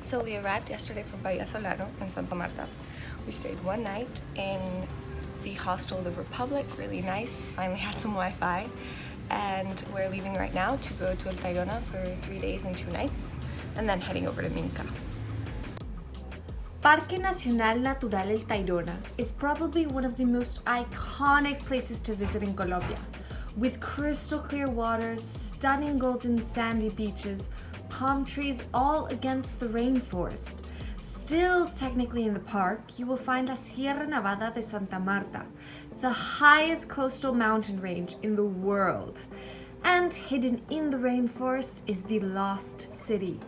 So we arrived yesterday from Bahia Solano in Santa Marta. We stayed one night in the hostel The Republic, really nice. Finally had some Wi-Fi. And we're leaving right now to go to El Tayrona for 3 days and 2 nights, and then heading over to Minca. Parque Nacional Natural El Tayrona is probably one of the most iconic places to visit in Colombia. With crystal clear waters, stunning golden sandy beaches, palm trees all against the rainforest. Still technically in the park, you will find La Sierra Nevada de Santa Marta, the highest coastal mountain range in the world. And hidden in the rainforest is the Lost City.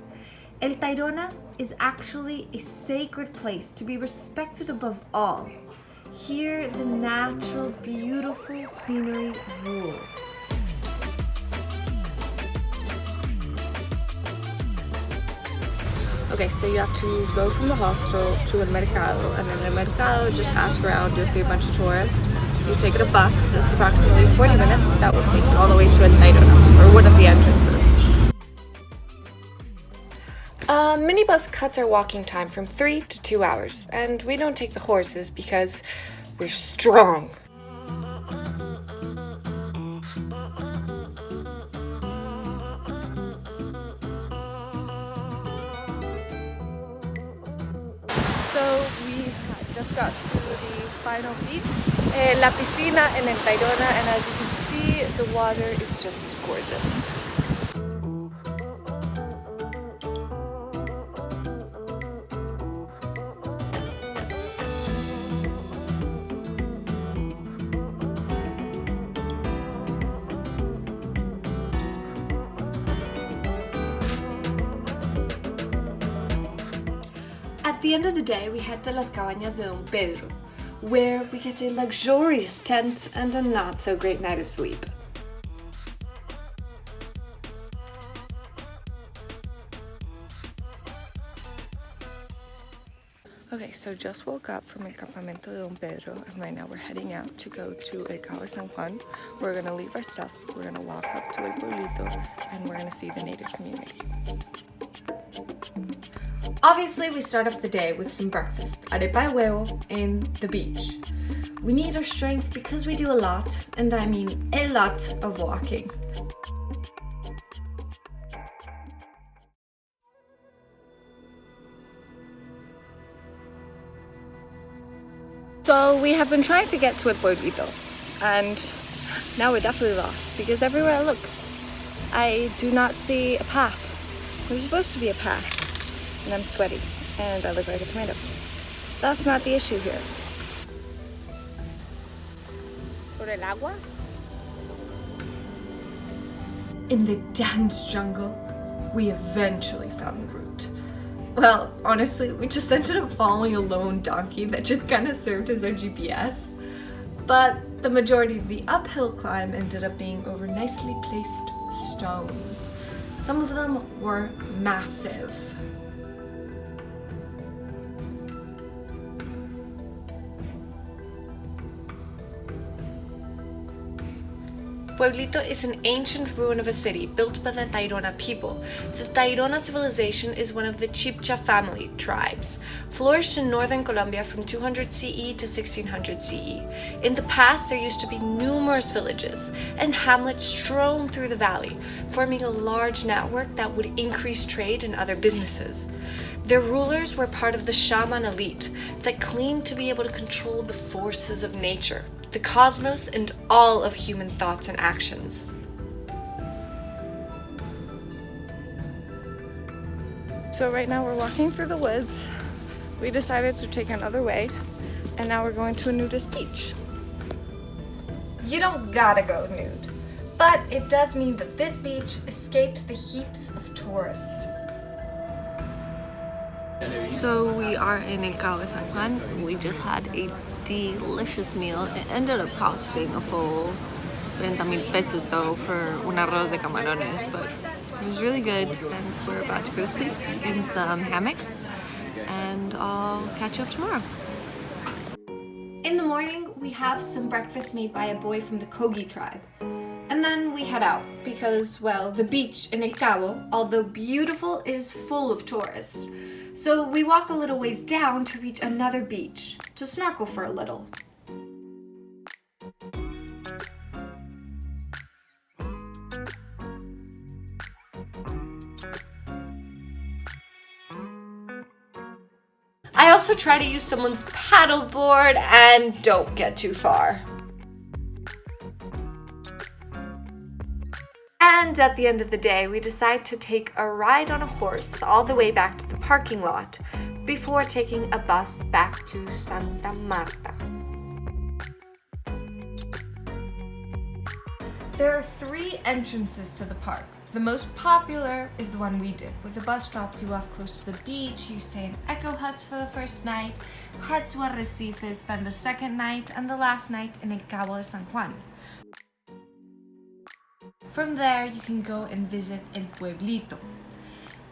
El Tayrona is actually a sacred place to be respected above all. Here, the natural, beautiful scenery rules. Okay, so you have to go from the hostel to El Mercado, and then El Mercado, just ask around, you'll see a bunch of tourists. You take a bus that's approximately 40 minutes, that will take you all the way to El Tayrona, or one of the entrances. Minibus cuts our walking time from 3 to 2 hours, and we don't take the horses because we're strong. So we just got to the final beach, La Piscina in El Tayrona, and as you can see, the water is just gorgeous. At the end of the day, we head to Las Cabañas de Don Pedro, where we get a luxurious tent and a not so great night of sleep. Okay, so just woke up from El Campamento de Don Pedro, and right now we're heading out to go to El Cabo San Juan. We're gonna leave our stuff, we're gonna walk up to El Pueblito, and we're gonna see the native community. Obviously, we start off the day with some breakfast, arepa de huevo, and the beach. We need our strength because we do a lot, and I mean a lot of walking. So we have been trying to get to El Pueblito, and now we're definitely lost because everywhere I look, I do not see a path. There's supposed to be a path, and I'm sweaty, and I look like a tomato. That's not the issue here. ¿Por el agua? In the dense jungle, we eventually found the route. Well, honestly, we just ended up following a lone donkey that just kind of served as our GPS. But the majority of the uphill climb ended up being over nicely placed stones. Some of them were massive. Pueblito is an ancient ruin of a city built by the Tayrona people. The Tayrona civilization is one of the Chibcha family tribes, flourished in northern Colombia from 200 CE to 1600 CE. In the past, there used to be numerous villages and hamlets strewn through the valley, forming a large network that would increase trade and other businesses. Their rulers were part of the shaman elite that claimed to be able to control the forces of nature, the cosmos, and all of human thoughts and actions. So right now we're walking through the woods. We decided to take another way, and now we're going to a nudist beach. You don't gotta go nude, but it does mean that this beach escapes the heaps of tourists. So we are in El Cabo San Juan. We just had a delicious meal. It ended up costing a full 30,000 pesos though for un arroz de camarones, but it was really good. And we're about to go to sleep in some hammocks, and I'll catch you up tomorrow. In the morning, we have some breakfast made by a boy from the Kogi tribe. And And then we head out because, well, the beach in El Cabo, although beautiful, is full of tourists. So we walk a little ways down to reach another beach to snorkel for a little. I also try to use someone's paddleboard and don't get too far. And at the end of the day, we decide to take a ride on a horse all the way back to the parking lot before taking a bus back to Santa Marta. There are 3 entrances to the park. The most popular is the one we did, where the bus drops you off close to the beach, you stay in eco huts for the first night, head to Arrecife, spend the second night, and the last night in El Cabo de San Juan. From there, you can go and visit El Pueblito.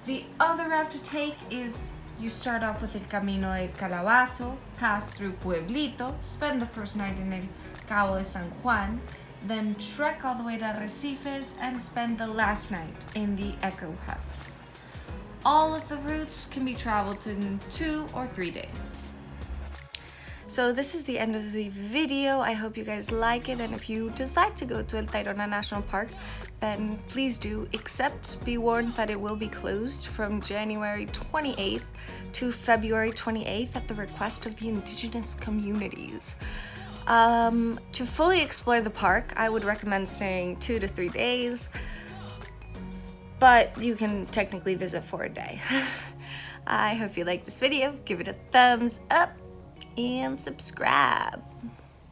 The other route to take is you start off with El Camino de Calabazo, pass through Pueblito, spend the first night in El Cabo de San Juan, then trek all the way to Arrecifes and spend the last night in the eco huts. All of the routes can be traveled in 2 or 3 days. So this is the end of the video. I hope you guys like it, and if you decide to go to El Tayrona National Park, then please do, except be warned that it will be closed from January 28th to February 28th at the request of the indigenous communities. To fully explore the park, I would recommend staying 2 to 3 days, but you can technically visit for a day. I hope you like this video. Give it a thumbs up and subscribe.